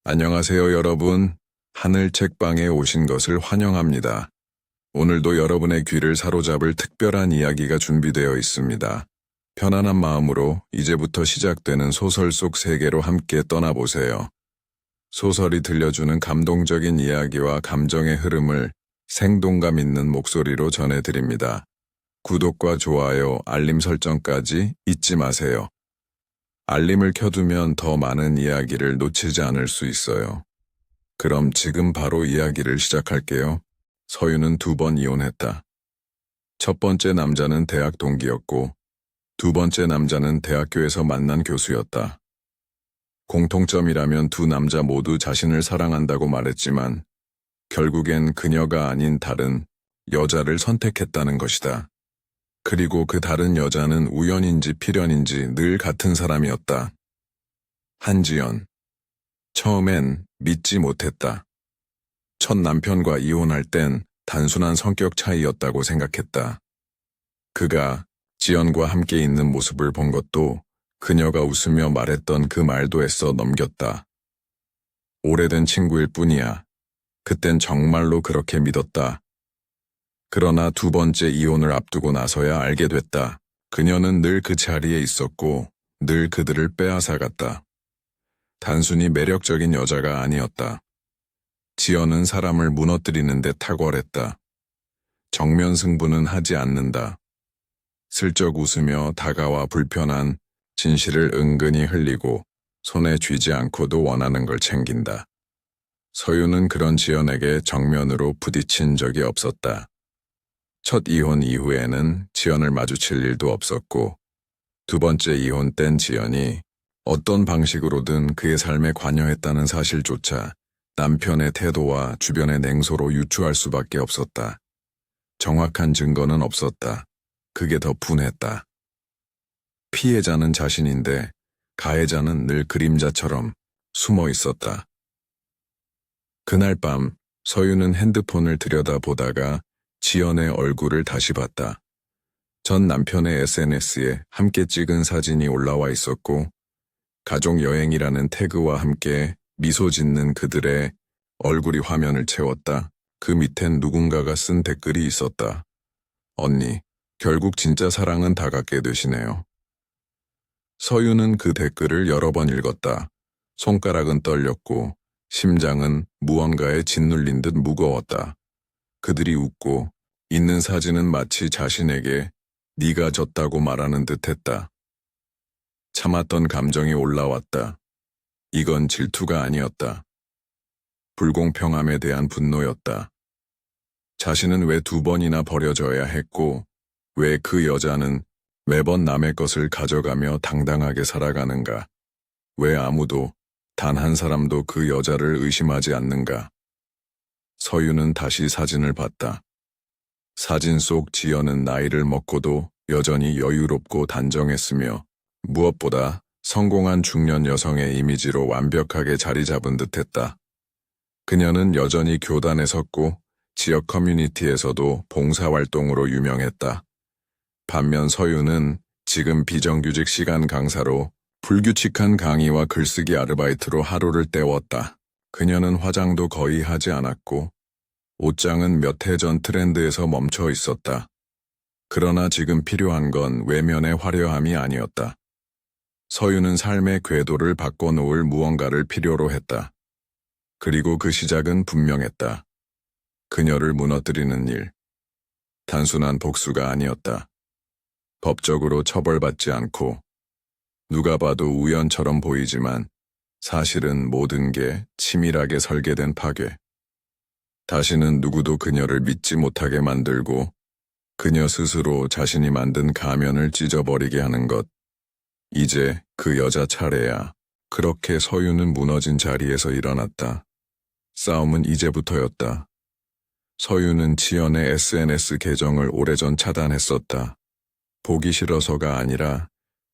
안녕하세요, 여러분. 하늘 책방에 오신 것을 환영합니다. 오늘도 여러분의 귀를 사로잡을 특별한 이야기가 준비되어 있습니다. 편안한 마음으로 이제부터 시작되는 소설 속 세계로 함께 떠나보세요. 소설이 들려주는 감동적인 이야기와 감정의 흐름을 생동감 있는 목소리로 전해드립니다. 구독과 좋아요, 알림 설정까지 잊지 마세요. 알림을 켜두면 더 많은 이야기를 놓치지 않을 수 있어요. 그럼 지금 바로 이야기를 시작할게요. 서유는 2번 이혼했다. 첫 번째 남자는 대학 동기였고, 두 번째 남자는 대학교에서 만난 교수였다. 공통점이라면 두 남자 모두 자신을 사랑한다고 말했지만, 결국엔 그녀가 아닌 다른 여자를 선택했다는 것이다. 그리고 그 다른 여자는 우연인지 필연인지 늘 같은 사람이었다. 한지연. 처음엔 믿지 못했다. 첫 남편과 이혼할 땐 단순한 성격 차이였다고 생각했다. 그가 지연과 함께 있는 모습을 본 것도 그녀가 웃으며 말했던 그 말도 애써 넘겼다. 오래된 친구일 뿐이야. 그땐 정말로 그렇게 믿었다. 그러나 두 번째 이혼을 앞두고 나서야 알게 됐다. 그녀는 늘 그 자리에 있었고 늘 그들을 빼앗아갔다. 단순히 매력적인 여자가 아니었다. 지연은 사람을 무너뜨리는 데 탁월했다. 정면 승부는 하지 않는다. 슬쩍 웃으며 다가와 불편한 진실을 은근히 흘리고 손에 쥐지 않고도 원하는 걸 챙긴다. 서유는 그런 지연에게 정면으로 부딪힌 적이 없었다. 첫 이혼 이후에는 지연을 마주칠 일도 없었고, 두 번째 이혼 땐 지연이 어떤 방식으로든 그의 삶에 관여했다는 사실조차 남편의 태도와 주변의 냉소로 유추할 수밖에 없었다. 정확한 증거는 없었다. 그게 더 분했다. 피해자는 자신인데 가해자는 늘 그림자처럼 숨어 있었다. 그날 밤 서유는 핸드폰을 들여다보다가 지연의 얼굴을 다시 봤다. 전 남편의 SNS에 함께 찍은 사진이 올라와 있었고, 가족 여행이라는 태그와 함께 미소 짓는 그들의 얼굴이 화면을 채웠다. 그 밑엔 누군가가 쓴 댓글이 있었다. 언니, 결국 진짜 사랑은 다가게 되시네요. 서유는 그 댓글을 여러 번 읽었다. 손가락은 떨렸고 심장은 무언가에 짓눌린 듯 무거웠다. 그들이 웃고 있는 사진은 마치 자신에게 네가 졌다고 말하는 듯했다. 참았던 감정이 올라왔다. 이건 질투가 아니었다. 불공평함에 대한 분노였다. 자신은 왜 2번이나 버려져야 했고, 왜 그 여자는 매번 남의 것을 가져가며 당당하게 살아가는가? 왜 아무도, 단 한 사람도 그 여자를 의심하지 않는가? 서유는 다시 사진을 봤다. 사진 속 지연은 나이를 먹고도 여전히 여유롭고 단정했으며 무엇보다 성공한 중년 여성의 이미지로 완벽하게 자리 잡은 듯했다. 그녀는 여전히 교단에 섰고 지역 커뮤니티에서도 봉사활동으로 유명했다. 반면 서유는 지금 비정규직 시간 강사로 불규칙한 강의와 글쓰기 아르바이트로 하루를 때웠다. 그녀는 화장도 거의 하지 않았고 옷장은 몇 해 전 트렌드에서 멈춰 있었다. 그러나 지금 필요한 건 외면의 화려함이 아니었다. 서유는 삶의 궤도를 바꿔놓을 무언가를 필요로 했다. 그리고 그 시작은 분명했다. 그녀를 무너뜨리는 일. 단순한 복수가 아니었다. 법적으로 처벌받지 않고 누가 봐도 우연처럼 보이지만 사실은 모든 게 치밀하게 설계된 파괴. 다시는 누구도 그녀를 믿지 못하게 만들고 그녀 스스로 자신이 만든 가면을 찢어버리게 하는 것. 이제 그 여자 차례야. 그렇게 서유는 무너진 자리에서 일어났다. 싸움은 이제부터였다. 서유는 지연의 SNS 계정을 오래전 차단했었다. 보기 싫어서가 아니라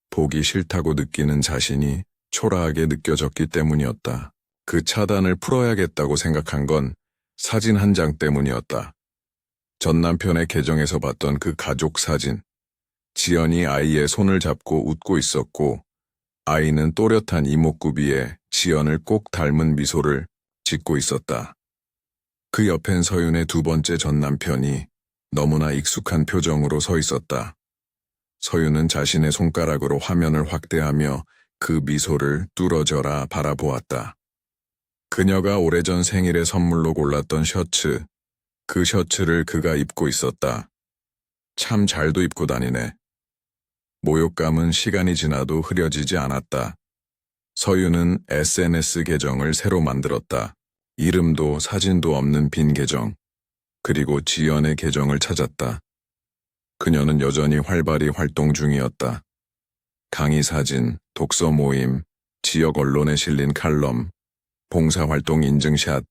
보기 싫다고 느끼는 자신이 초라하게 느껴졌기 때문이었다. 그 차단을 풀어야겠다고 생각한 건 사진 한 장 때문이었다. 전 남편의 계정에서 봤던 그 가족 사진. 지연이 아이의 손을 잡고 웃고 있었고 아이는 또렷한 이목구비에 지연을 꼭 닮은 미소를 짓고 있었다. 그 옆엔 서윤의 두 번째 전남편이 너무나 익숙한 표정으로 서 있었다. 서윤은 자신의 손가락으로 화면을 확대하며 그 미소를 뚫어져라 바라보았다. 그녀가 오래전 생일에 선물로 골랐던 셔츠, 그 셔츠를 그가 입고 있었다. 참 잘도 입고 다니네. 모욕감은 시간이 지나도 흐려지지 않았다. 서윤은 SNS 계정을 새로 만들었다. 이름도 사진도 없는 빈 계정. 그리고 지연의 계정을 찾았다. 그녀는 여전히 활발히 활동 중이었다. 강의 사진, 독서 모임, 지역 언론에 실린 칼럼, 봉사활동 인증샷,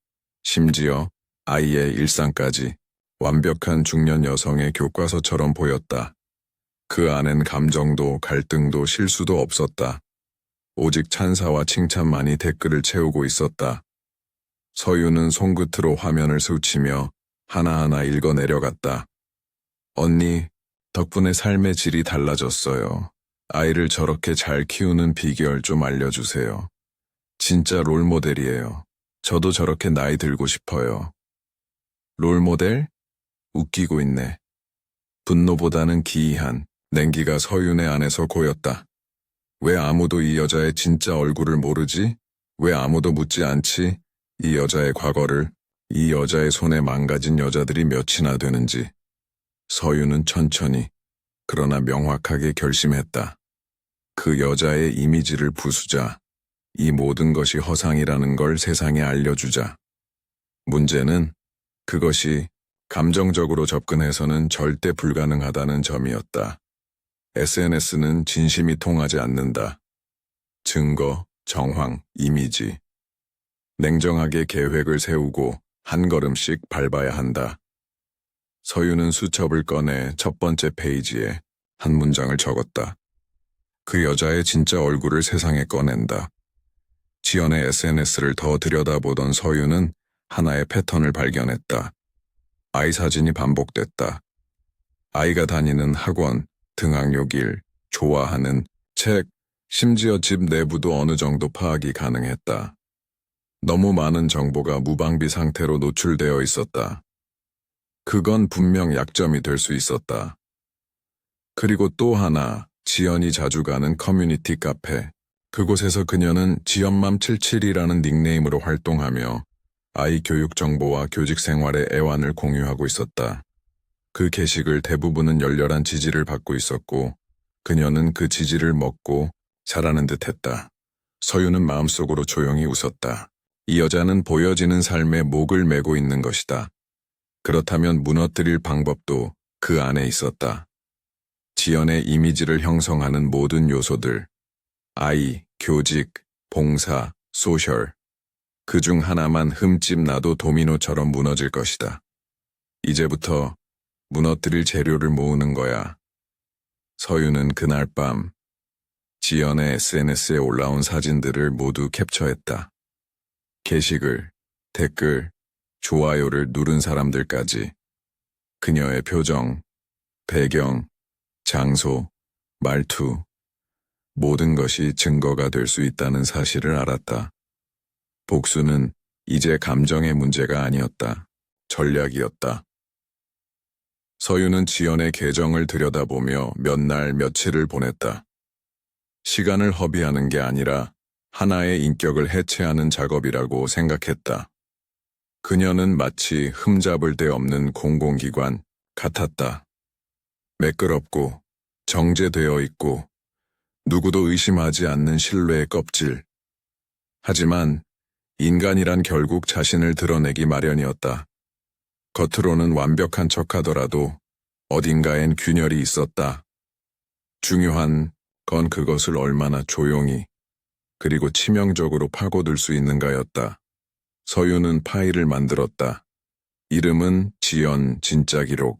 심지어 아이의 일상까지 완벽한 중년 여성의 교과서처럼 보였다. 그 안엔 감정도 갈등도 실수도 없었다. 오직 찬사와 칭찬만이 댓글을 채우고 있었다. 서윤은 손끝으로 화면을 스치며 하나하나 읽어 내려갔다. 언니, 덕분에 삶의 질이 달라졌어요. 아이를 저렇게 잘 키우는 비결 좀 알려주세요. 진짜 롤모델이에요. 저도 저렇게 나이 들고 싶어요. 롤모델? 웃기고 있네. 분노보다는 기이한 냉기가 서윤의 안에서 고였다. 왜 아무도 이 여자의 진짜 얼굴을 모르지? 왜 아무도 묻지 않지? 이 여자의 과거를, 이 여자의 손에 망가진 여자들이 몇이나 되는지. 서윤은 천천히, 그러나 명확하게 결심했다. 그 여자의 이미지를 부수자. 이 모든 것이 허상이라는 걸 세상에 알려주자. 문제는 그것이 감정적으로 접근해서는 절대 불가능하다는 점이었다. SNS는 진심이 통하지 않는다. 증거, 정황, 이미지. 냉정하게 계획을 세우고 한 걸음씩 밟아야 한다. 서윤은 수첩을 꺼내 첫 번째 페이지에 한 문장을 적었다. 그 여자의 진짜 얼굴을 세상에 꺼낸다. 지연의 SNS를 더 들여다보던 서윤은 하나의 패턴을 발견했다. 아이 사진이 반복됐다. 아이가 다니는 학원, 등하교길, 좋아하는 책, 심지어 집 내부도 어느 정도 파악이 가능했다. 너무 많은 정보가 무방비 상태로 노출되어 있었다. 그건 분명 약점이 될 수 있었다. 그리고 또 하나, 지연이 자주 가는 커뮤니티 카페. 그곳에서 그녀는 지연맘77이라는 닉네임으로 활동하며 아이 교육 정보와 교직 생활의 애환을 공유하고 있었다. 그 게시글 대부분은 열렬한 지지를 받고 있었고 그녀는 그 지지를 먹고 자라는 듯했다. 서윤은 마음속으로 조용히 웃었다. 이 여자는 보여지는 삶에 목을 메고 있는 것이다. 그렇다면 무너뜨릴 방법도 그 안에 있었다. 지연의 이미지를 형성하는 모든 요소들, 아이, 교직, 봉사, 소셜, 그중 하나만 흠집 나도 도미노처럼 무너질 것이다. 이제부터 무너뜨릴 재료를 모으는 거야. 서윤은 그날 밤 지연의 SNS에 올라온 사진들을 모두 캡처했다. 게시글, 댓글, 좋아요를 누른 사람들까지. 그녀의 표정, 배경, 장소, 말투, 모든 것이 증거가 될 수 있다는 사실을 알았다. 복수는 이제 감정의 문제가 아니었다. 전략이었다. 서윤은 지연의 계정을 들여다보며 몇 날 며칠을 보냈다. 시간을 허비하는 게 아니라 하나의 인격을 해체하는 작업이라고 생각했다. 그녀는 마치 흠잡을 데 없는 공공기관 같았다. 매끄럽고 정제되어 있고 누구도 의심하지 않는 신뢰의 껍질. 하지만 인간이란 결국 자신을 드러내기 마련이었다. 겉으로는 완벽한 척하더라도 어딘가엔 균열이 있었다. 중요한 건 그것을 얼마나 조용히 그리고 치명적으로 파고들 수 있는가였다. 서윤은 파일을 만들었다. 이름은 지연 진짜 기록.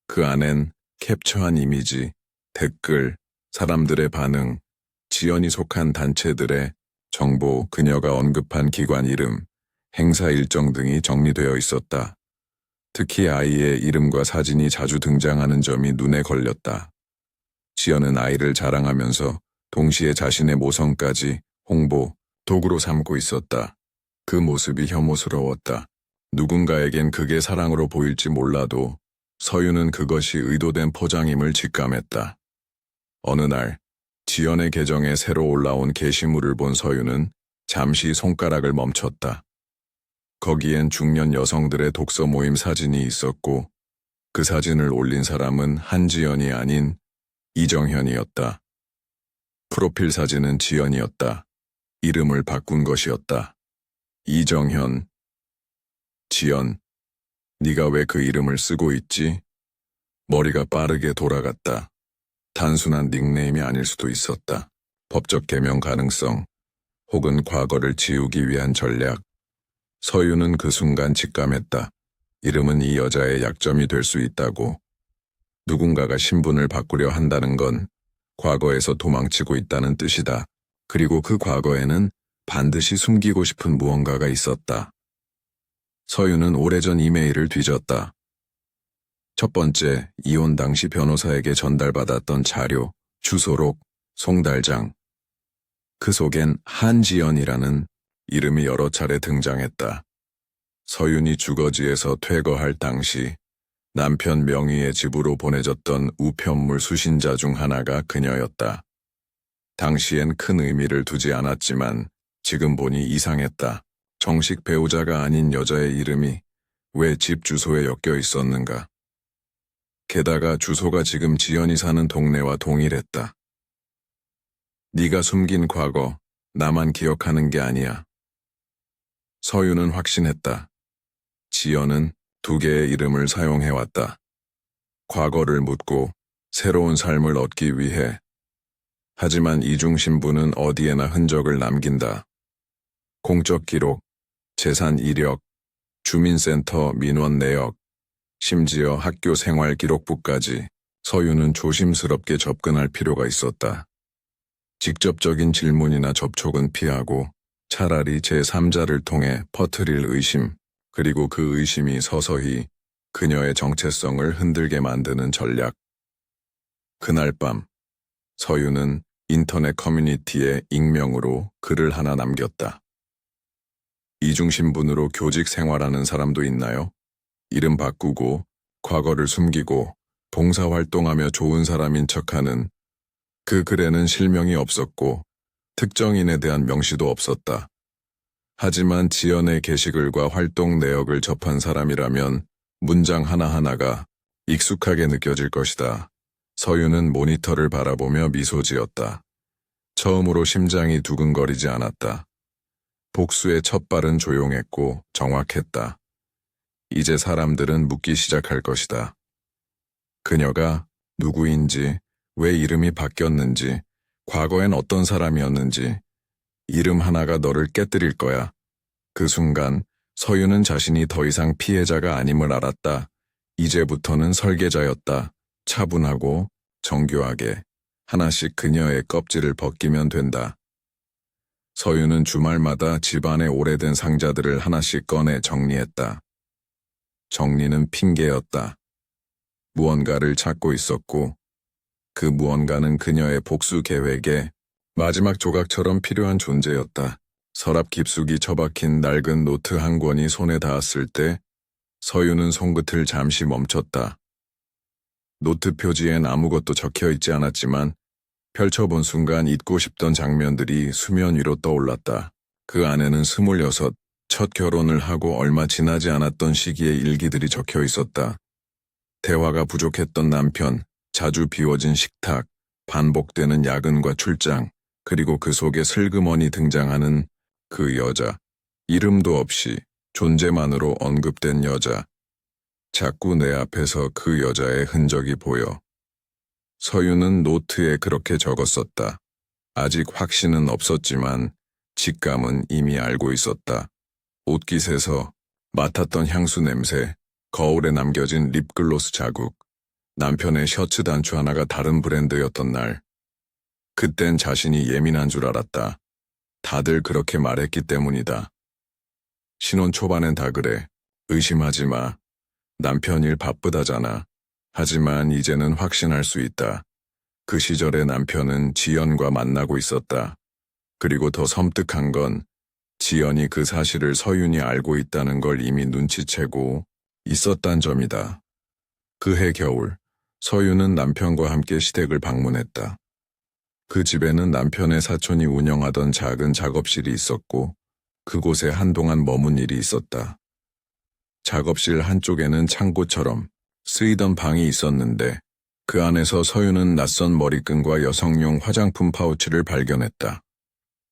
그 안엔 캡처한 이미지, 댓글, 사람들의 반응, 지연이 속한 단체들의 정보, 그녀가 언급한 기관 이름, 행사 일정 등이 정리되어 있었다. 특히 아이의 이름과 사진이 자주 등장하는 점이 눈에 걸렸다. 지연은 아이를 자랑하면서 동시에 자신의 모성까지 홍보, 도구로 삼고 있었다. 그 모습이 혐오스러웠다. 누군가에겐 그게 사랑으로 보일지 몰라도 서유는 그것이 의도된 포장임을 직감했다. 어느 날 지연의 계정에 새로 올라온 게시물을 본 서유는 잠시 손가락을 멈췄다. 거기엔 중년 여성들의 독서 모임 사진이 있었고 그 사진을 올린 사람은 한지연이 아닌 이정현이었다. 프로필 사진은 지연이었다. 이름을 바꾼 것이었다. 이정현. 지연, 네가 왜 그 이름을 쓰고 있지? 머리가 빠르게 돌아갔다. 단순한 닉네임이 아닐 수도 있었다. 법적 개명 가능성, 혹은 과거를 지우기 위한 전략. 서유는 그 순간 직감했다. 이름은 이 여자의 약점이 될 수 있다고. 누군가가 신분을 바꾸려 한다는 건 과거에서 도망치고 있다는 뜻이다. 그리고 그 과거에는 반드시 숨기고 싶은 무언가가 있었다. 서유는 오래전 이메일을 뒤졌다. 첫 번째, 이혼 당시 변호사에게 전달받았던 자료, 주소록, 송달장. 그 속엔 한지연이라는 이름이 여러 차례 등장했다. 서윤이 주거지에서 퇴거할 당시 남편 명의의 집으로 보내졌던 우편물 수신자 중 하나가 그녀였다. 당시엔 큰 의미를 두지 않았지만 지금 보니 이상했다. 정식 배우자가 아닌 여자의 이름이 왜 집 주소에 엮여 있었는가. 게다가 주소가 지금 지연이 사는 동네와 동일했다. 네가 숨긴 과거, 나만 기억하는 게 아니야. 서유는 확신했다. 지연은 두 개의 이름을 사용해왔다. 과거를 묻고 새로운 삶을 얻기 위해. 하지만 이중 신분은 어디에나 흔적을 남긴다. 공적 기록, 재산 이력, 주민센터 민원 내역, 심지어 학교 생활 기록부까지. 서유는 조심스럽게 접근할 필요가 있었다. 직접적인 질문이나 접촉은 피하고 차라리 제3자를 통해 퍼뜨릴 의심, 그리고 그 의심이 서서히 그녀의 정체성을 흔들게 만드는 전략. 그날 밤, 서유는 인터넷 커뮤니티에 익명으로 글을 하나 남겼다. 이중신분으로 교직 생활하는 사람도 있나요? 이름 바꾸고, 과거를 숨기고, 봉사활동하며 좋은 사람인 척하는. 그 글에는 실명이 없었고, 특정인에 대한 명시도 없었다. 하지만 지연의 게시글과 활동 내역을 접한 사람이라면 문장 하나하나가 익숙하게 느껴질 것이다. 서유는 모니터를 바라보며 미소 지었다. 처음으로 심장이 두근거리지 않았다. 복수의 첫 발은 조용했고 정확했다. 이제 사람들은 묻기 시작할 것이다. 그녀가 누구인지, 왜 이름이 바뀌었는지, 과거엔 어떤 사람이었는지. 이름 하나가 너를 깨뜨릴 거야. 그 순간 서유는 자신이 더 이상 피해자가 아님을 알았다. 이제부터는 설계자였다. 차분하고 정교하게 하나씩 그녀의 껍질을 벗기면 된다. 서유는 주말마다 집안의 오래된 상자들을 하나씩 꺼내 정리했다. 정리는 핑계였다. 무언가를 찾고 있었고 그 무언가는 그녀의 복수 계획의 마지막 조각처럼 필요한 존재였다. 서랍 깊숙이 처박힌 낡은 노트 한 권이 손에 닿았을 때 서유는 손끝을 잠시 멈췄다. 노트 표지엔 아무것도 적혀 있지 않았지만 펼쳐본 순간 잊고 싶던 장면들이 수면 위로 떠올랐다. 그 안에는 26, 첫 결혼을 하고 얼마 지나지 않았던 시기의 일기들이 적혀 있었다. 대화가 부족했던 남편, 자주 비워진 식탁, 반복되는 야근과 출장, 그리고 그 속에 슬그머니 등장하는 그 여자. 이름도 없이 존재만으로 언급된 여자. 자꾸 내 앞에서 그 여자의 흔적이 보여. 서유는 노트에 그렇게 적었었다. 아직 확신은 없었지만 직감은 이미 알고 있었다. 옷깃에서 맡았던 향수 냄새, 거울에 남겨진 립글로스 자국, 남편의 셔츠 단추 하나가 다른 브랜드였던 날. 그땐 자신이 예민한 줄 알았다. 다들 그렇게 말했기 때문이다. 신혼 초반엔 다 그래. 의심하지 마. 남편 일 바쁘다잖아. 하지만 이제는 확신할 수 있다. 그 시절에 남편은 지연과 만나고 있었다. 그리고 더 섬뜩한 건 지연이 그 사실을 서윤이 알고 있다는 걸 이미 눈치채고 있었단 점이다. 그해 겨울, 서윤은 남편과 함께 시댁을 방문했다. 그 집에는 남편의 사촌이 운영하던 작은 작업실이 있었고 그곳에 한동안 머문 일이 있었다. 작업실 한쪽에는 창고처럼 쓰이던 방이 있었는데 그 안에서 서윤은 낯선 머리끈과 여성용 화장품 파우치를 발견했다.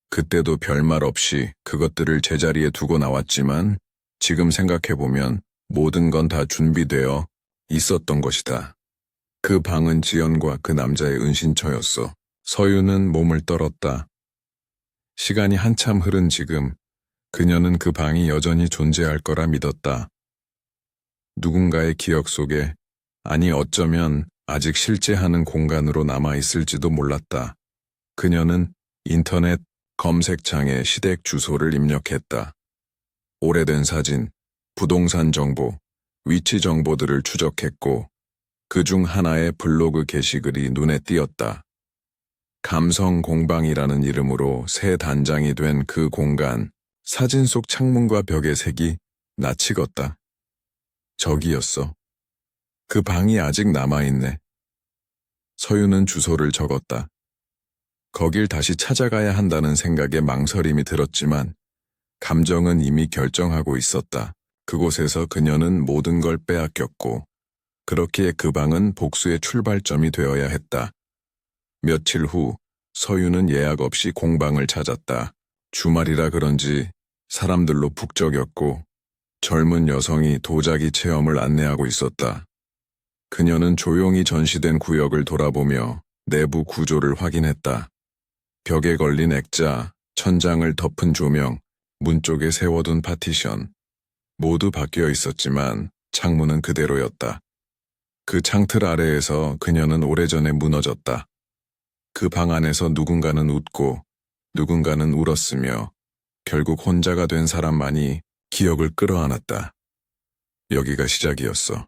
그때도 별말 없이 그것들을 제자리에 두고 나왔지만 지금 생각해보면 모든 건 다 준비되어 있었던 것이다. 그 방은 지연과 그 남자의 은신처였어. 서윤은 몸을 떨었다. 시간이 한참 흐른 지금 그녀는 그 방이 여전히 존재할 거라 믿었다. 누군가의 기억 속에, 아니 어쩌면 아직 실제하는 공간으로 남아있을지도 몰랐다. 그녀는 인터넷 검색창에 시댁 주소를 입력했다. 오래된 사진, 부동산 정보, 위치 정보들을 추적했고 그중 하나의 블로그 게시글이 눈에 띄었다. 감성 공방이라는 이름으로 새 단장이 된 그 공간, 사진 속 창문과 벽의 색이 낯익었다. 저기였어. 그 방이 아직 남아있네. 서윤은 주소를 적었다. 거길 다시 찾아가야 한다는 생각에 망설임이 들었지만 감정은 이미 결정하고 있었다. 그곳에서 그녀는 모든 걸 빼앗겼고 그렇기에 그 방은 복수의 출발점이 되어야 했다. 며칠 후 서윤은 예약 없이 공방을 찾았다. 주말이라 그런지 사람들로 북적였고 젊은 여성이 도자기 체험을 안내하고 있었다. 그녀는 조용히 전시된 구역을 돌아보며 내부 구조를 확인했다. 벽에 걸린 액자, 천장을 덮은 조명, 문 쪽에 세워둔 파티션. 모두 바뀌어 있었지만 창문은 그대로였다. 그 창틀 아래에서 그녀는 오래전에 무너졌다. 그 방 안에서 누군가는 웃고 누군가는 울었으며 결국 혼자가 된 사람만이 기억을 끌어안았다. 여기가 시작이었어.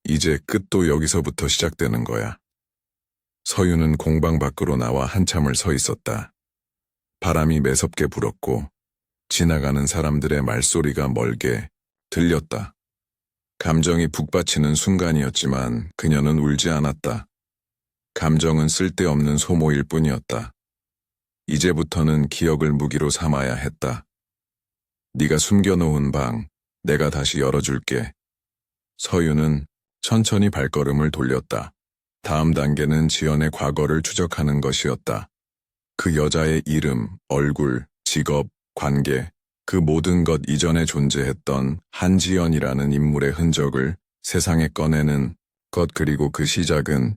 이제 끝도 여기서부터 시작되는 거야. 서윤은 공방 밖으로 나와 한참을 서 있었다. 바람이 매섭게 불었고 지나가는 사람들의 말소리가 멀게 들렸다. 감정이 북받치는 순간이었지만 그녀는 울지 않았다. 감정은 쓸데없는 소모일 뿐이었다. 이제부터는 기억을 무기로 삼아야 했다. 네가 숨겨놓은 방, 내가 다시 열어줄게. 서윤은 천천히 발걸음을 돌렸다. 다음 단계는 지연의 과거를 추적하는 것이었다. 그 여자의 이름, 얼굴, 직업, 관계, 그 모든 것 이전에 존재했던 한지연이라는 인물의 흔적을 세상에 꺼내는 것. 그리고 그 시작은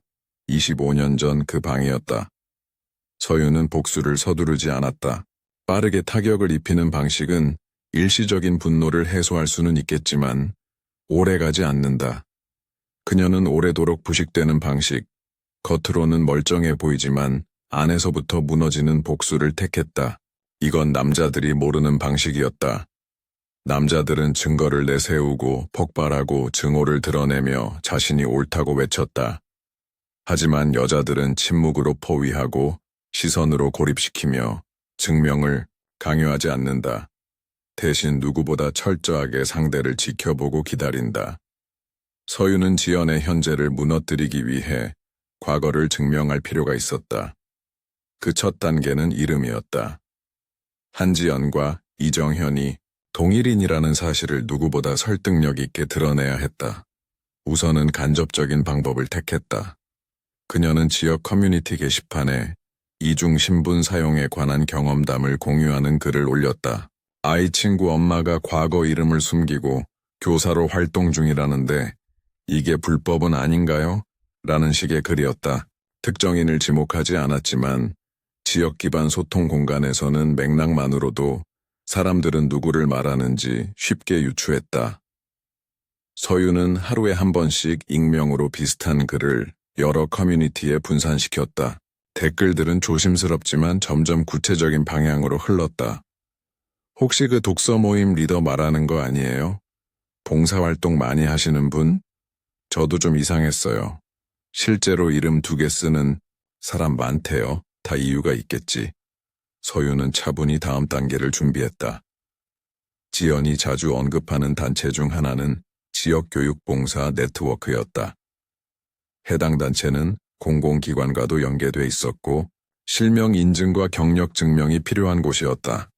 25년 전 그 방이었다. 서윤은 복수를 서두르지 않았다. 빠르게 타격을 입히는 방식은 일시적인 분노를 해소할 수는 있겠지만 오래가지 않는다. 그녀는 오래도록 부식되는 방식, 겉으로는 멀쩡해 보이지만 안에서부터 무너지는 복수를 택했다. 이건 남자들이 모르는 방식이었다. 남자들은 증거를 내세우고 폭발하고 증오를 드러내며 자신이 옳다고 외쳤다. 하지만 여자들은 침묵으로 포위하고 시선으로 고립시키며 증명을 강요하지 않는다. 대신 누구보다 철저하게 상대를 지켜보고 기다린다. 서윤은 지연의 현재를 무너뜨리기 위해 과거를 증명할 필요가 있었다. 그 첫 단계는 이름이었다. 한지연과 이정현이 동일인이라는 사실을 누구보다 설득력 있게 드러내야 했다. 우선은 간접적인 방법을 택했다. 그녀는 지역 커뮤니티 게시판에 이중 신분 사용에 관한 경험담을 공유하는 글을 올렸다. 아이 친구 엄마가 과거 이름을 숨기고 교사로 활동 중이라는데 이게 불법은 아닌가요? 라는 식의 글이었다. 특정인을 지목하지 않았지만 지역 기반 소통 공간에서는 맥락만으로도 사람들은 누구를 말하는지 쉽게 유추했다. 서윤은 하루에 한 번씩 익명으로 비슷한 글을 여러 커뮤니티에 분산시켰다. 댓글들은 조심스럽지만 점점 구체적인 방향으로 흘렀다. 혹시 그 독서 모임 리더 말하는 거 아니에요? 봉사활동 많이 하시는 분? 저도 좀 이상했어요. 실제로 이름 2개 쓰는 사람 많대요. 다 이유가 있겠지. 서유는 차분히 다음 단계를 준비했다. 지연이 자주 언급하는 단체 중 하나는 지역교육봉사 네트워크였다. 해당 단체는 공공기관과도 연계돼 있었고 실명 인증과 경력 증명이 필요한 곳이었다.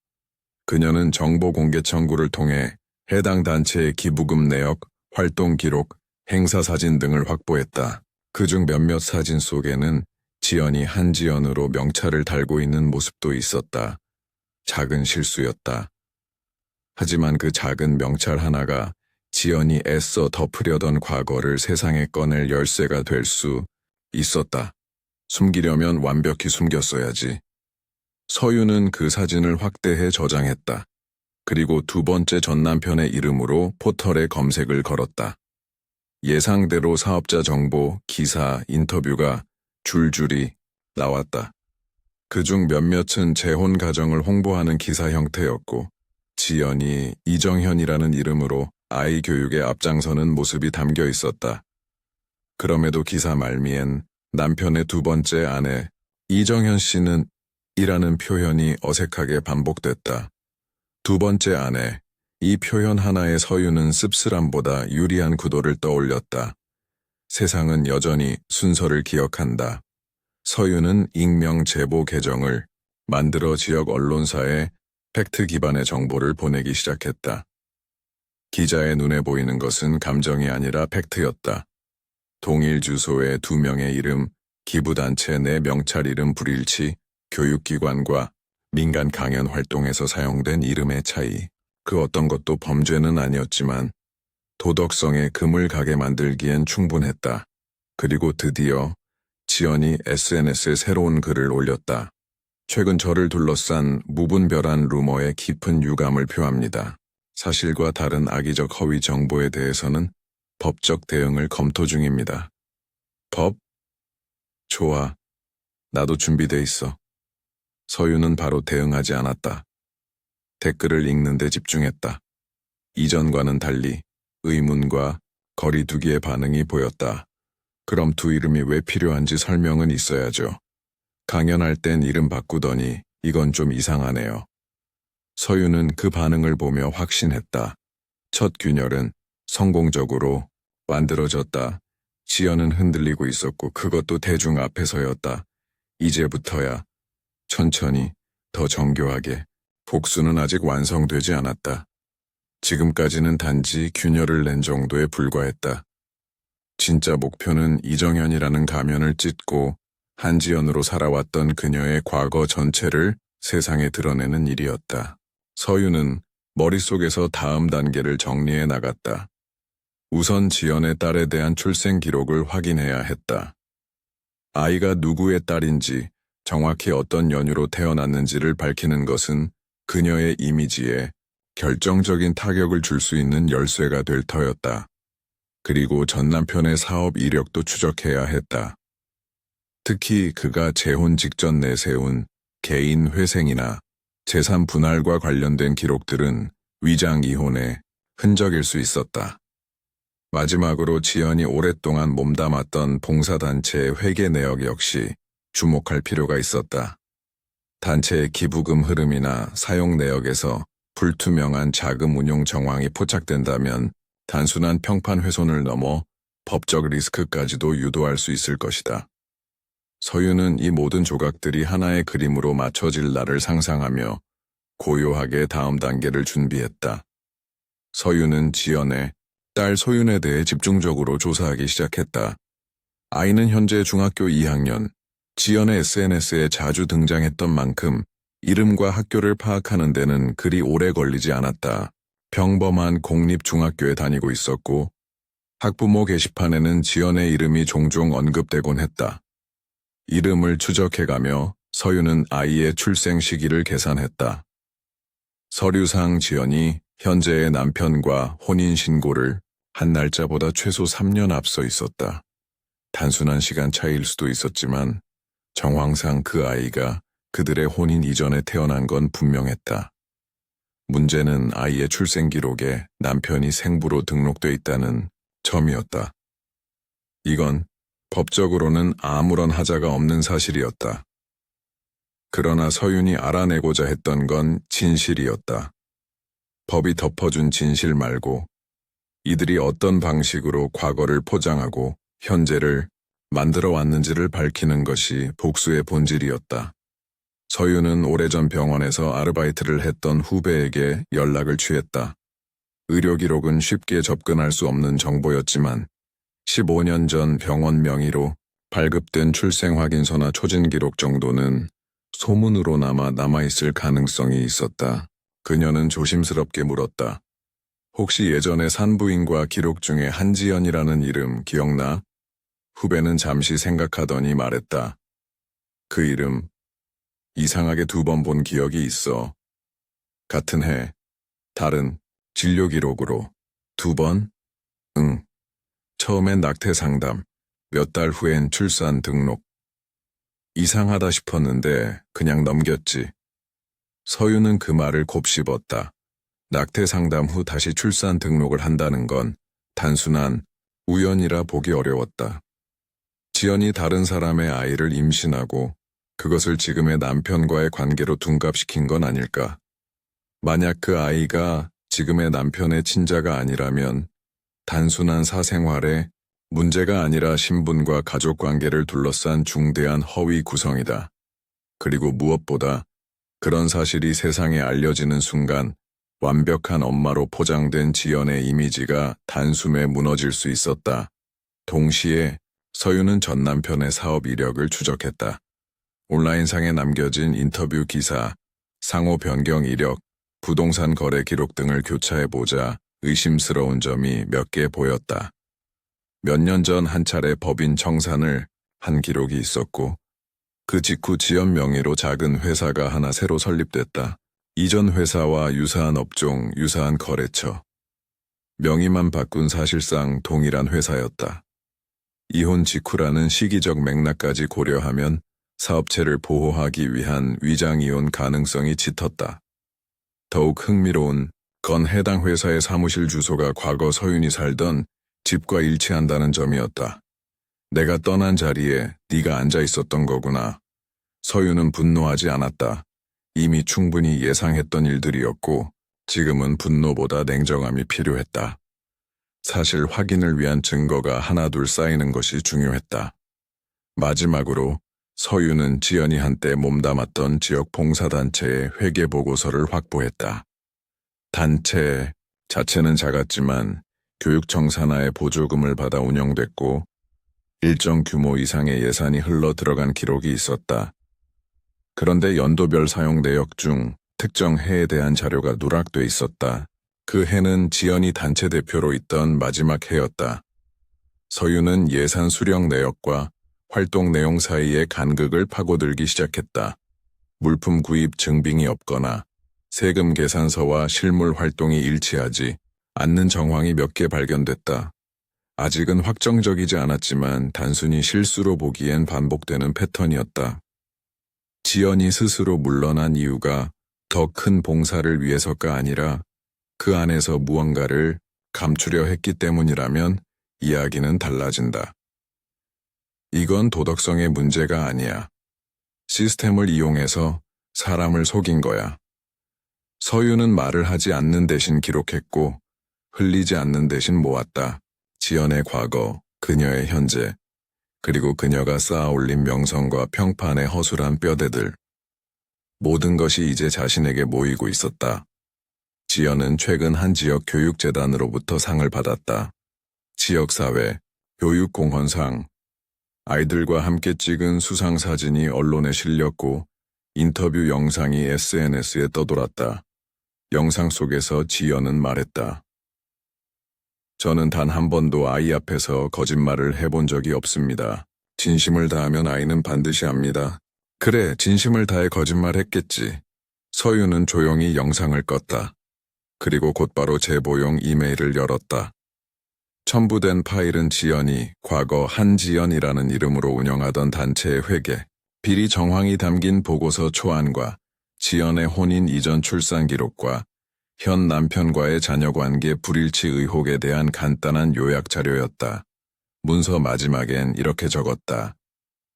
그녀는 정보 공개 청구를 통해 해당 단체의 기부금 내역, 활동 기록, 행사 사진 등을 확보했다. 그중 몇몇 사진 속에는 지연이 한지연으로 명찰을 달고 있는 모습도 있었다. 작은 실수였다. 하지만 그 작은 명찰 하나가 지연이 애써 덮으려던 과거를 세상에 꺼낼 열쇠가 될 수 있었다. 숨기려면 완벽히 숨겼어야지. 서유는 그 사진을 확대해 저장했다. 그리고 2번째 전남편의 이름으로 포털에 검색을 걸었다. 예상대로 사업자 정보, 기사, 인터뷰가 줄줄이 나왔다. 그중 몇몇은 재혼 가정을 홍보하는 기사 형태였고 지연이 이정현이라는 이름으로 아이 교육에 앞장서는 모습이 담겨 있었다. 그럼에도 기사 말미엔 남편의 2번째 아내 이정현 씨는 이라는 표현이 어색하게 반복됐다. 2번째 아내, 이 표현 하나에 서유는 씁쓸함보다 유리한 구도를 떠올렸다. 세상은 여전히 순서를 기억한다. 서유는 익명 제보 계정을 만들어 지역 언론사에 팩트 기반의 정보를 보내기 시작했다. 기자의 눈에 보이는 것은 감정이 아니라 팩트였다. 동일 주소에 2명의 이름, 기부단체 내 명찰 이름 불일치, 교육기관과 민간 강연 활동에서 사용된 이름의 차이. 그 어떤 것도 범죄는 아니었지만 도덕성에 금을 가게 만들기엔 충분했다. 그리고 드디어 지연이 SNS에 새로운 글을 올렸다. 최근 저를 둘러싼 무분별한 루머에 깊은 유감을 표합니다. 사실과 다른 악의적 허위 정보에 대해서는 법적 대응을 검토 중입니다. 법? 좋아. 나도 준비돼 있어. 서유는 바로 대응하지 않았다. 댓글을 읽는 데 집중했다. 이전과는 달리 의문과 거리두기의 반응이 보였다. 그럼 2 이름이 왜 필요한지 설명은 있어야죠. 강연할 땐 이름 바꾸더니 이건 좀 이상하네요. 서유는 그 반응을 보며 확신했다. 첫 균열은 성공적으로 만들어졌다. 지연은 흔들리고 있었고 그것도 대중 앞에서였다. 이제부터야 천천히 더 정교하게. 복수는 아직 완성되지 않았다. 지금까지는 단지 균열을 낸 정도에 불과했다. 진짜 목표는 이정현이라는 가면을 찢고 한지연으로 살아왔던 그녀의 과거 전체를 세상에 드러내는 일이었다. 서유는 머릿속에서 다음 단계를 정리해 나갔다. 우선 지연의 딸에 대한 출생 기록을 확인해야 했다. 아이가 누구의 딸인지, 정확히 어떤 연유로 태어났는지를 밝히는 것은 그녀의 이미지에 결정적인 타격을 줄 수 있는 열쇠가 될 터였다. 그리고 전 남편의 사업 이력도 추적해야 했다. 특히 그가 재혼 직전 내세운 개인 회생이나 재산 분할과 관련된 기록들은 위장 이혼의 흔적일 수 있었다. 마지막으로 지연이 오랫동안 몸담았던 봉사단체의 회계 내역 역시 주목할 필요가 있었다. 단체의 기부금 흐름이나 사용 내역에서 불투명한 자금 운용 정황이 포착된다면 단순한 평판 훼손을 넘어 법적 리스크까지도 유도할 수 있을 것이다. 서유는 이 모든 조각들이 하나의 그림으로 맞춰질 날을 상상하며 고요하게 다음 단계를 준비했다. 서유는 지연의 딸 소윤에 대해 집중적으로 조사하기 시작했다. 아이는 현재 중학교 2학년, 지연의 SNS에 자주 등장했던 만큼 이름과 학교를 파악하는 데는 그리 오래 걸리지 않았다. 평범한 공립중학교에 다니고 있었고 학부모 게시판에는 지연의 이름이 종종 언급되곤 했다. 이름을 추적해가며 서유는 아이의 출생 시기를 계산했다. 서류상 지연이 현재의 남편과 혼인신고를 한 날짜보다 최소 3년 앞서 있었다. 단순한 시간 차이일 수도 있었지만 정황상 그 아이가 그들의 혼인 이전에 태어난 건 분명했다. 문제는 아이의 출생 기록에 남편이 생부로 등록돼 있다는 점이었다. 이건 법적으로는 아무런 하자가 없는 사실이었다. 그러나 서윤이 알아내고자 했던 건 진실이었다. 법이 덮어준 진실 말고 이들이 어떤 방식으로 과거를 포장하고 현재를 만들어 왔는지를 밝히는 것이 복수의 본질이었다. 서윤은 오래전 병원에서 아르바이트를 했던 후배에게 연락을 취했다. 의료 기록은 쉽게 접근할 수 없는 정보였지만 15년 전 병원 명의로 발급된 출생 확인서나 초진 기록 정도는 소문으로나마 남아있을 가능성이 있었다. 그녀는 조심스럽게 물었다. 혹시 예전에 산부인과 기록 중에 한지연이라는 이름 기억나? 후배는 잠시 생각하더니 말했다. 그 이름 이상하게 2번 본 기억이 있어. 같은 해, 다른 진료 기록으로 2번? 응. 처음엔 낙태 상담, 몇 달 후엔 출산 등록. 이상하다 싶었는데 그냥 넘겼지. 서유는 그 말을 곱씹었다. 낙태 상담 후 다시 출산 등록을 한다는 건 단순한 우연이라 보기 어려웠다. 지연이 다른 사람의 아이를 임신하고 그것을 지금의 남편과의 관계로 둔갑시킨 건 아닐까. 만약 그 아이가 지금의 남편의 친자가 아니라면 단순한 사생활에 문제가 아니라 신분과 가족관계를 둘러싼 중대한 허위 구성이다. 그리고 무엇보다 그런 사실이 세상에 알려지는 순간 완벽한 엄마로 포장된 지연의 이미지가 단숨에 무너질 수 있었다. 동시에 서유는 전 남편의 사업 이력을 추적했다. 온라인상에 남겨진 인터뷰 기사, 상호 변경 이력, 부동산 거래 기록 등을 교차해보자 의심스러운 점이 몇 개 보였다. 몇 년 전 한 차례 법인 청산을 한 기록이 있었고 그 직후 지연 명의로 작은 회사가 하나 새로 설립됐다. 이전 회사와 유사한 업종, 유사한 거래처. 명의만 바꾼 사실상 동일한 회사였다. 이혼 직후라는 시기적 맥락까지 고려하면 사업체를 보호하기 위한 위장이혼 가능성이 짙었다. 더욱 흥미로운 건 해당 회사의 사무실 주소가 과거 서윤이 살던 집과 일치한다는 점이었다. 내가 떠난 자리에 네가 앉아 있었던 거구나. 서윤은 분노하지 않았다. 이미 충분히 예상했던 일들이었고 지금은 분노보다 냉정함이 필요했다. 사실 확인을 위한 증거가 하나둘 쌓이는 것이 중요했다. 마지막으로 서윤은 지연이 한때 몸담았던 지역 봉사단체의 회계보고서를 확보했다. 단체 자체는 작았지만 교육청 산하의 보조금을 받아 운영됐고 일정 규모 이상의 예산이 흘러 들어간 기록이 있었다. 그런데 연도별 사용 내역 중 특정 해에 대한 자료가 누락돼 있었다. 그 해는 지연이 단체 대표로 있던 마지막 해였다. 서윤은 예산 수령 내역과 활동 내용 사이의 간극을 파고들기 시작했다. 물품 구입 증빙이 없거나 세금 계산서와 실물 활동이 일치하지 않는 정황이 몇 개 발견됐다. 아직은 확정적이지 않았지만 단순히 실수로 보기엔 반복되는 패턴이었다. 지연이 스스로 물러난 이유가 더 큰 봉사를 위해서가 아니라 그 안에서 무언가를 감추려 했기 때문이라면 이야기는 달라진다. 이건 도덕성의 문제가 아니야. 시스템을 이용해서 사람을 속인 거야. 서유는 말을 하지 않는 대신 기록했고 흘리지 않는 대신 모았다. 지연의 과거, 그녀의 현재, 그리고 그녀가 쌓아올린 명성과 평판의 허술한 뼈대들. 모든 것이 이제 자신에게 모이고 있었다. 지연은 최근 한 지역 교육재단으로부터 상을 받았다. 지역사회, 교육공헌상. 아이들과 함께 찍은 수상사진이 언론에 실렸고 인터뷰 영상이 SNS에 떠돌았다. 영상 속에서 지연은 말했다. 저는 단 한 번도 아이 앞에서 거짓말을 해본 적이 없습니다. 진심을 다하면 아이는 반드시 압니다. 그래, 진심을 다해 거짓말했겠지. 서유는 조용히 영상을 껐다. 그리고 곧바로 제보용 이메일을 열었다. 첨부된 파일은 지연이 과거 한지연이라는 이름으로 운영하던 단체의 회계, 비리 정황이 담긴 보고서 초안과 지연의 혼인 이전 출산 기록과 현 남편과의 자녀관계 불일치 의혹에 대한 간단한 요약 자료였다. 문서 마지막엔 이렇게 적었다.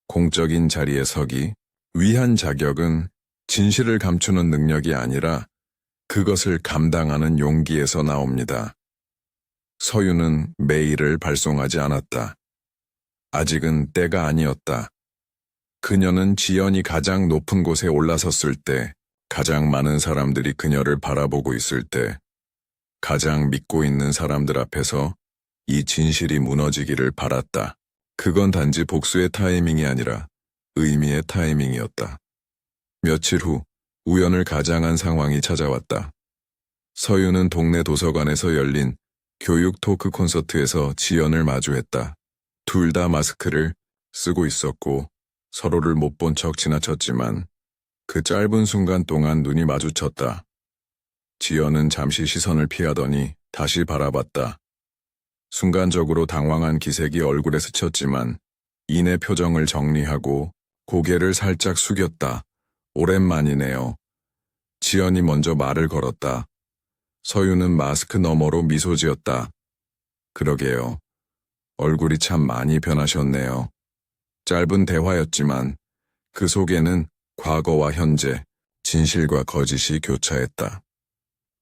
공적인 자리에 서기 위한 자격은 진실을 감추는 능력이 아니라 그것을 감당하는 용기에서 나옵니다. 서유는 메일을 발송하지 않았다. 아직은 때가 아니었다. 그녀는 지연이 가장 높은 곳에 올라섰을 때, 가장 많은 사람들이 그녀를 바라보고 있을 때, 가장 믿고 있는 사람들 앞에서 이 진실이 무너지기를 바랐다. 그건 단지 복수의 타이밍이 아니라 의미의 타이밍이었다. 며칠 후 우연을 가장한 상황이 찾아왔다. 서유는 동네 도서관에서 열린 교육 토크 콘서트에서 지연을 마주했다. 둘 다 마스크를 쓰고 있었고 서로를 못 본 척 지나쳤지만 그 짧은 순간 동안 눈이 마주쳤다. 지연은 잠시 시선을 피하더니 다시 바라봤다. 순간적으로 당황한 기색이 얼굴에 스쳤지만 이내 표정을 정리하고 고개를 살짝 숙였다. 오랜만이네요. 지연이 먼저 말을 걸었다. 서유는 마스크 너머로 미소 지었다. 그러게요. 얼굴이 참 많이 변하셨네요. 짧은 대화였지만 그 속에는 과거와 현재, 진실과 거짓이 교차했다.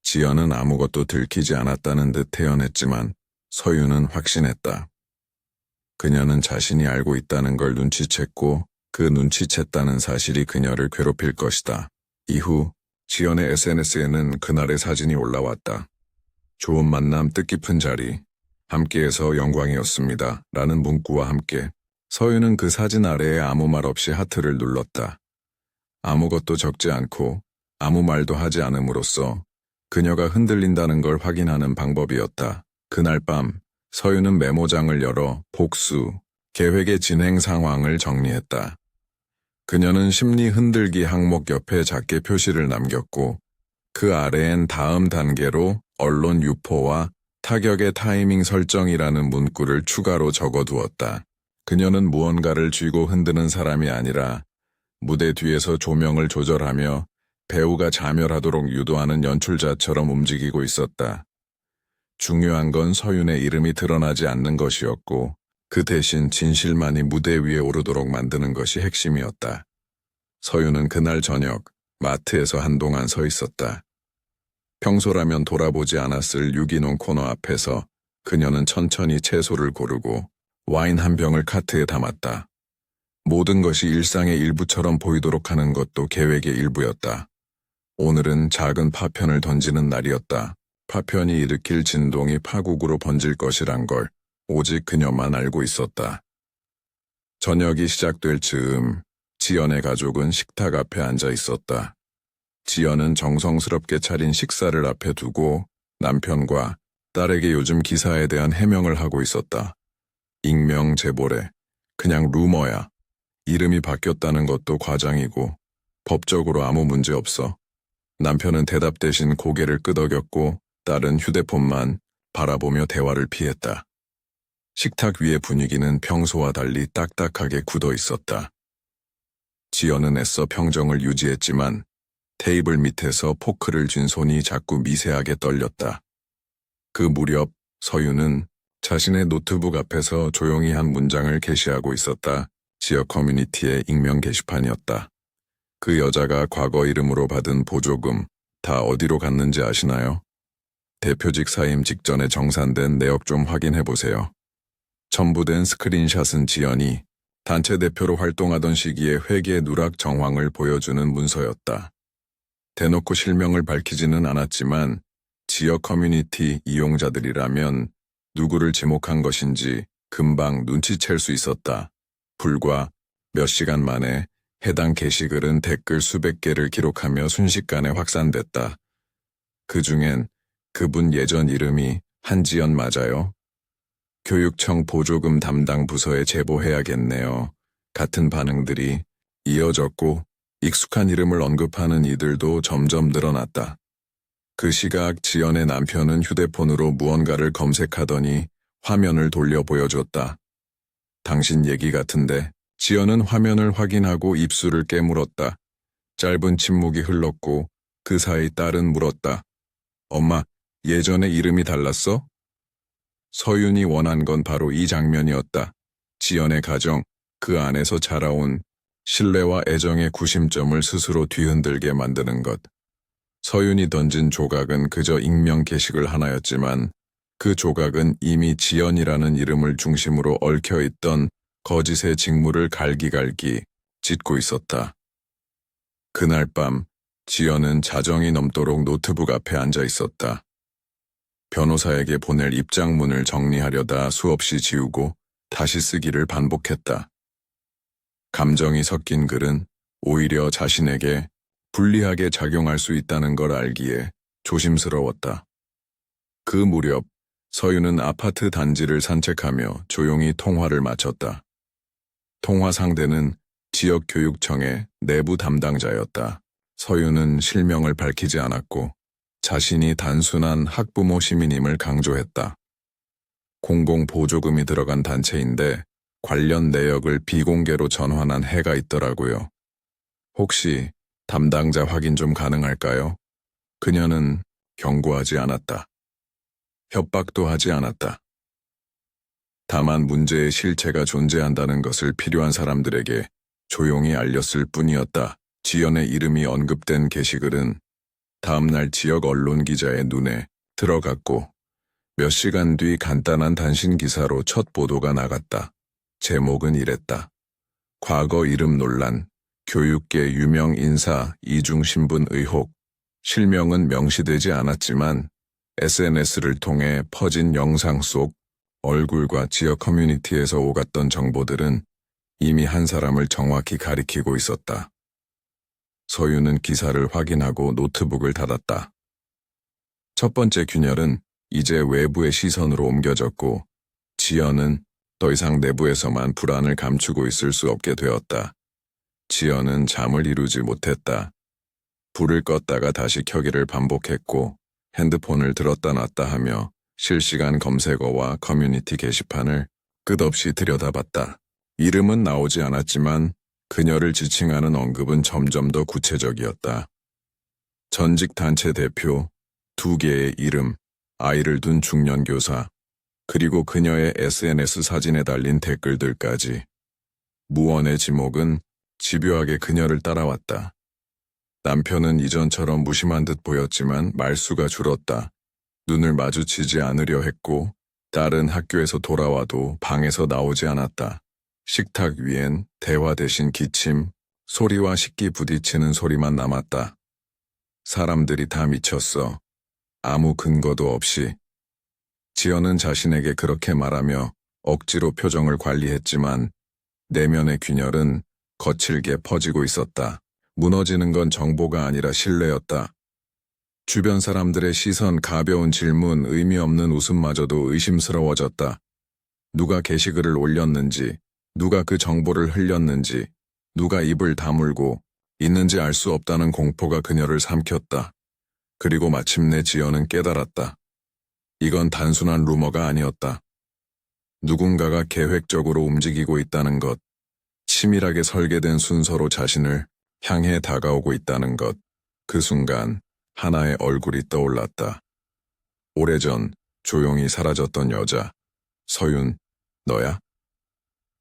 지연은 아무것도 들키지 않았다는 듯 태연했지만 서유는 확신했다. 그녀는 자신이 알고 있다는 걸 눈치챘고 그 눈치챘다는 사실이 그녀를 괴롭힐 것이다. 이후 지연의 SNS에는 그날의 사진이 올라왔다. 좋은 만남 뜻깊은 자리, 함께해서 영광이었습니다. 라는 문구와 함께 서유는 그 사진 아래에 아무 말 없이 하트를 눌렀다. 아무것도 적지 않고 아무 말도 하지 않음으로써 그녀가 흔들린다는 걸 확인하는 방법이었다. 그날 밤 서유는 메모장을 열어 복수, 계획의 진행 상황을 정리했다. 그녀는 심리 흔들기 항목 옆에 작게 표시를 남겼고 그 아래엔 다음 단계로 언론 유포와 타격의 타이밍 설정이라는 문구를 추가로 적어두었다. 그녀는 무언가를 쥐고 흔드는 사람이 아니라 무대 뒤에서 조명을 조절하며 배우가 자멸하도록 유도하는 연출자처럼 움직이고 있었다. 중요한 건 서윤의 이름이 드러나지 않는 것이었고 그 대신 진실만이 무대 위에 오르도록 만드는 것이 핵심이었다. 서윤은 그날 저녁 마트에서 한동안 서 있었다. 평소라면 돌아보지 않았을 유기농 코너 앞에서 그녀는 천천히 채소를 고르고 와인 한 병을 카트에 담았다. 모든 것이 일상의 일부처럼 보이도록 하는 것도 계획의 일부였다. 오늘은 작은 파편을 던지는 날이었다. 파편이 일으킬 진동이 파국으로 번질 것이란 걸 오직 그녀만 알고 있었다. 저녁이 시작될 즈음 지연의 가족은 식탁 앞에 앉아 있었다. 지연은 정성스럽게 차린 식사를 앞에 두고 남편과 딸에게 요즘 기사에 대한 해명을 하고 있었다. 익명 제보래. 그냥 루머야. 이름이 바뀌었다는 것도 과장이고 법적으로 아무 문제 없어. 남편은 대답 대신 고개를 끄덕였고 딸은 휴대폰만 바라보며 대화를 피했다. 식탁 위의 분위기는 평소와 달리 딱딱하게 굳어 있었다. 지연은 애써 평정을 유지했지만 테이블 밑에서 포크를 쥔 손이 자꾸 미세하게 떨렸다. 그 무렵 서유는 자신의 노트북 앞에서 조용히 한 문장을 게시하고 있었다. 지역 커뮤니티의 익명 게시판이었다. 그 여자가 과거 이름으로 받은 보조금 다 어디로 갔는지 아시나요? 대표직 사임 직전에 정산된 내역 좀 확인해보세요. 첨부된 스크린샷은 지연이 단체 대표로 활동하던 시기의 회계 누락 정황을 보여주는 문서였다. 대놓고 실명을 밝히지는 않았지만 지역 커뮤니티 이용자들이라면 누구를 지목한 것인지 금방 눈치챌 수 있었다. 불과 몇 시간 만에 해당 게시글은 댓글 수백 개를 기록하며 순식간에 확산됐다. 그중엔 그분 예전 이름이 한지연 맞아요? 교육청 보조금 담당 부서에 제보해야겠네요. 같은 반응들이 이어졌고 익숙한 이름을 언급하는 이들도 점점 늘어났다. 그 시각 지연의 남편은 휴대폰으로 무언가를 검색하더니 화면을 돌려 보여줬다. 당신 얘기 같은데. 지연은 화면을 확인하고 입술을 깨물었다. 짧은 침묵이 흘렀고 그 사이 딸은 물었다. 엄마, 예전에 이름이 달랐어? 서윤이 원한 건 바로 이 장면이었다. 지연의 가정, 그 안에서 자라온 신뢰와 애정의 구심점을 스스로 뒤흔들게 만드는 것. 서윤이 던진 조각은 그저 익명 게시글 하나였지만 그 조각은 이미 지연이라는 이름을 중심으로 얽혀있던 거짓의 직무를 갈기갈기 찢고 있었다. 그날 밤 지연은 자정이 넘도록 노트북 앞에 앉아 있었다. 변호사에게 보낼 입장문을 정리하려다 수없이 지우고 다시 쓰기를 반복했다. 감정이 섞인 글은 오히려 자신에게 불리하게 작용할 수 있다는 걸 알기에 조심스러웠다. 그 무렵 서윤은 아파트 단지를 산책하며 조용히 통화를 마쳤다. 통화 상대는 지역교육청의 내부 담당자였다. 서윤은 실명을 밝히지 않았고 자신이 단순한 학부모 시민임을 강조했다. 공공보조금이 들어간 단체인데 관련 내역을 비공개로 전환한 해가 있더라고요. 혹시 담당자 확인 좀 가능할까요? 그녀는 경고하지 않았다. 협박도 하지 않았다. 다만 문제의 실체가 존재한다는 것을 필요한 사람들에게 조용히 알렸을 뿐이었다. 지연의 이름이 언급된 게시글은 다음날 지역 언론 기자의 눈에 들어갔고 몇 시간 뒤 간단한 단신 기사로 첫 보도가 나갔다. 제목은 이랬다. 과거 이름 논란, 교육계 유명 인사 이중 신분 의혹. 실명은 명시되지 않았지만 SNS를 통해 퍼진 영상 속 얼굴과 지역 커뮤니티에서 오갔던 정보들은 이미 한 사람을 정확히 가리키고 있었다. 서윤은 기사를 확인하고 노트북을 닫았다. 첫 번째 균열은 이제 외부의 시선으로 옮겨졌고 지연은 더 이상 내부에서만 불안을 감추고 있을 수 없게 되었다. 지연은 잠을 이루지 못했다. 불을 껐다가 다시 켜기를 반복했고 핸드폰을 들었다 놨다 하며 실시간 검색어와 커뮤니티 게시판을 끝없이 들여다봤다. 이름은 나오지 않았지만 그녀를 지칭하는 언급은 점점 더 구체적이었다. 전직 단체 대표, 2개의 이름, 아이를 둔 중년 교사, 그리고 그녀의 SNS 사진에 달린 댓글들까지. 무언의 지목은 집요하게 그녀를 따라왔다. 남편은 이전처럼 무심한 듯 보였지만 말수가 줄었다. 눈을 마주치지 않으려 했고 딸은 학교에서 돌아와도 방에서 나오지 않았다. 식탁 위엔 대화 대신 기침, 소리와 식기 부딪히는 소리만 남았다. 사람들이 다 미쳤어. 아무 근거도 없이. 지연은 자신에게 그렇게 말하며 억지로 표정을 관리했지만 내면의 균열은 거칠게 퍼지고 있었다. 무너지는 건 정보가 아니라 신뢰였다. 주변 사람들의 시선, 가벼운 질문, 의미 없는 웃음마저도 의심스러워졌다. 누가 게시글을 올렸는지, 누가 그 정보를 흘렸는지, 누가 입을 다물고 있는지 알 수 없다는 공포가 그녀를 삼켰다. 그리고 마침내 지연은 깨달았다. 이건 단순한 루머가 아니었다. 누군가가 계획적으로 움직이고 있다는 것, 치밀하게 설계된 순서로 자신을 향해 다가오고 있다는 것. 그 순간 하나의 얼굴이 떠올랐다. 오래전 조용히 사라졌던 여자, 서윤, 너야?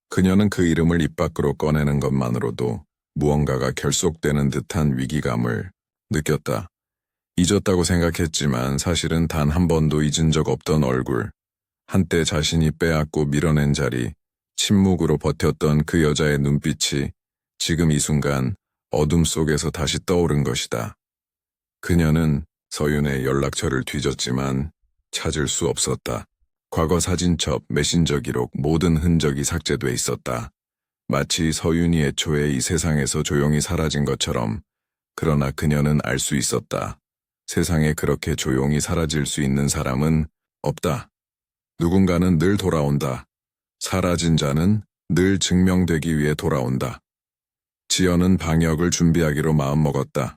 그녀는 그 이름을 입 밖으로 꺼내는 것만으로도 무언가가 결속되는 듯한 위기감을 느꼈다. 잊었다고 생각했지만 사실은 단 한 번도 잊은 적 없던 얼굴, 한때 자신이 빼앗고 밀어낸 자리, 침묵으로 버텼던 그 여자의 눈빛이 지금 이 순간 어둠 속에서 다시 떠오른 것이다. 그녀는 서윤의 연락처를 뒤졌지만 찾을 수 없었다. 과거 사진첩, 메신저 기록, 모든 흔적이 삭제돼 있었다. 마치 서윤이 애초에 이 세상에서 조용히 사라진 것처럼. 그러나 그녀는 알 수 있었다. 세상에 그렇게 조용히 사라질 수 있는 사람은 없다. 누군가는 늘 돌아온다. 사라진 자는 늘 증명되기 위해 돌아온다. 지연은 방역을 준비하기로 마음먹었다.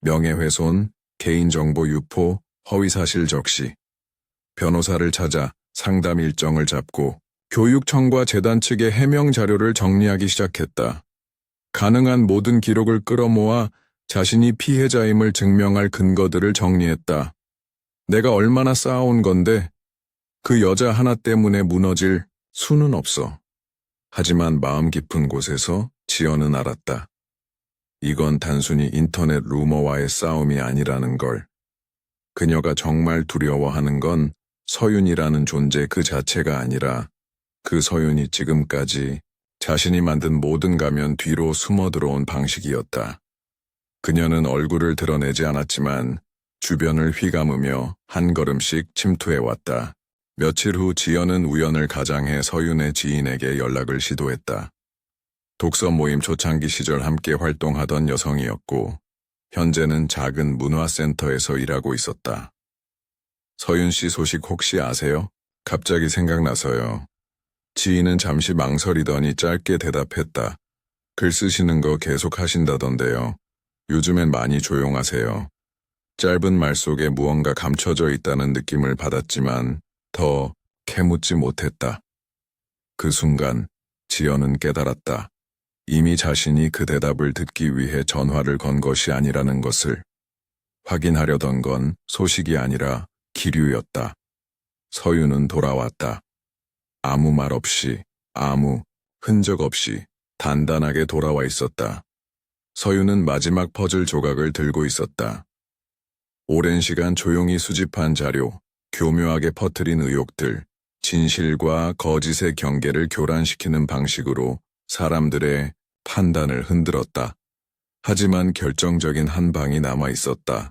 명예훼손, 개인정보 유포, 허위사실 적시. 변호사를 찾아 상담 일정을 잡고 교육청과 재단 측의 해명 자료를 정리하기 시작했다. 가능한 모든 기록을 끌어모아 자신이 피해자임을 증명할 근거들을 정리했다. 내가 얼마나 쌓아온 건데 그 여자 하나 때문에 무너질 수는 없어. 하지만 마음 깊은 곳에서 지연은 알았다. 이건 단순히 인터넷 루머와의 싸움이 아니라는 걸. 그녀가 정말 두려워하는 건 서윤이라는 존재 그 자체가 아니라 그 서윤이 지금까지 자신이 만든 모든 가면 뒤로 숨어 들어온 방식이었다. 그녀는 얼굴을 드러내지 않았지만 주변을 휘감으며 한 걸음씩 침투해왔다. 며칠 후 지연은 우연을 가장해 서윤의 지인에게 연락을 시도했다. 독서 모임 초창기 시절 함께 활동하던 여성이었고 현재는 작은 문화센터에서 일하고 있었다. 서윤 씨 소식 혹시 아세요? 갑자기 생각나서요. 지인은 잠시 망설이더니 짧게 대답했다. 글 쓰시는 거 계속 하신다던데요. 요즘엔 많이 조용하세요. 짧은 말 속에 무언가 감춰져 있다는 느낌을 받았지만 더 캐묻지 못했다. 그 순간 지연은 깨달았다. 이미 자신이 그 대답을 듣기 위해 전화를 건 것이 아니라는 것을. 확인하려던 건 소식이 아니라 기류였다. 서윤은 돌아왔다. 아무 말 없이, 아무 흔적 없이 단단하게 돌아와 있었다. 서윤은 마지막 퍼즐 조각을 들고 있었다. 오랜 시간 조용히 수집한 자료, 교묘하게 퍼뜨린 의혹들, 진실과 거짓의 경계를 교란시키는 방식으로 사람들의 판단을 흔들었다. 하지만 결정적인 한 방이 남아 있었다.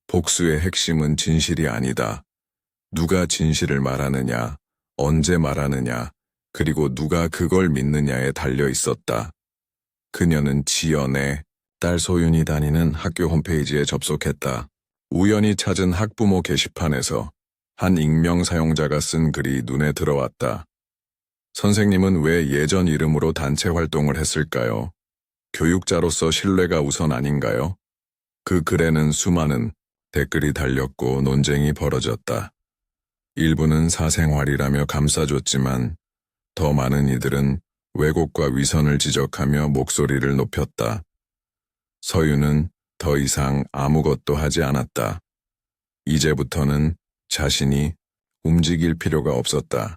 복수의 핵심은 진실이 아니다. 누가 진실을 말하느냐, 언제 말하느냐, 그리고 누가 그걸 믿느냐에 달려 있었다. 그녀는 지연의 딸 소윤이 다니는 학교 홈페이지에 접속했다. 우연히 찾은 학부모 게시판에서 한 익명 사용자가 쓴 글이 눈에 들어왔다. 선생님은 왜 예전 이름으로 단체 활동을 했을까요? 교육자로서 신뢰가 우선 아닌가요? 그 글에는 수많은 댓글이 달렸고 논쟁이 벌어졌다. 일부는 사생활이라며 감싸줬지만 더 많은 이들은 왜곡과 위선을 지적하며 목소리를 높였다. 서윤은 더 이상 아무것도 하지 않았다. 이제부터는 자신이 움직일 필요가 없었다.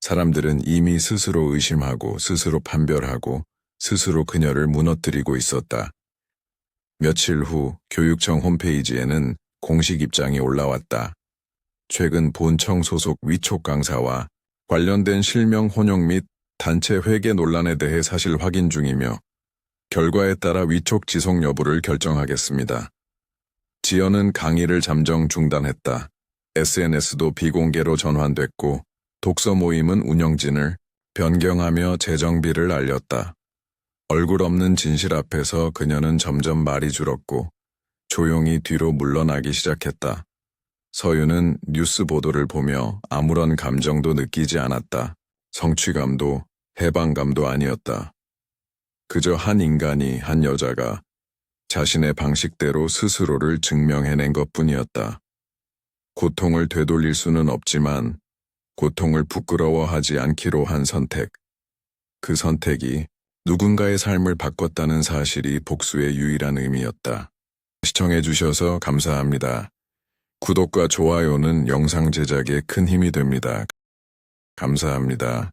사람들은 이미 스스로 의심하고 스스로 판별하고 스스로 그녀를 무너뜨리고 있었다. 며칠 후 교육청 홈페이지에는 공식 입장이 올라왔다. 최근 본청 소속 위촉 강사와 관련된 실명 혼용 및 단체 회계 논란에 대해 사실 확인 중이며 결과에 따라 위촉 지속 여부를 결정하겠습니다. 지연은 강의를 잠정 중단했다. SNS도 비공개로 전환됐고 독서 모임은 운영진을 변경하며 재정비를 알렸다. 얼굴 없는 진실 앞에서 그녀는 점점 말이 줄었고 조용히 뒤로 물러나기 시작했다. 서윤은 뉴스 보도를 보며 아무런 감정도 느끼지 않았다. 성취감도 해방감도 아니었다. 그저 한 인간이, 한 여자가 자신의 방식대로 스스로를 증명해낸 것뿐이었다. 고통을 되돌릴 수는 없지만 고통을 부끄러워하지 않기로 한 선택. 그 선택이 누군가의 삶을 바꿨다는 사실이 복수의 유일한 의미였다. 시청해주셔서 감사합니다. 구독과 좋아요는 영상 제작에 큰 힘이 됩니다. 감사합니다.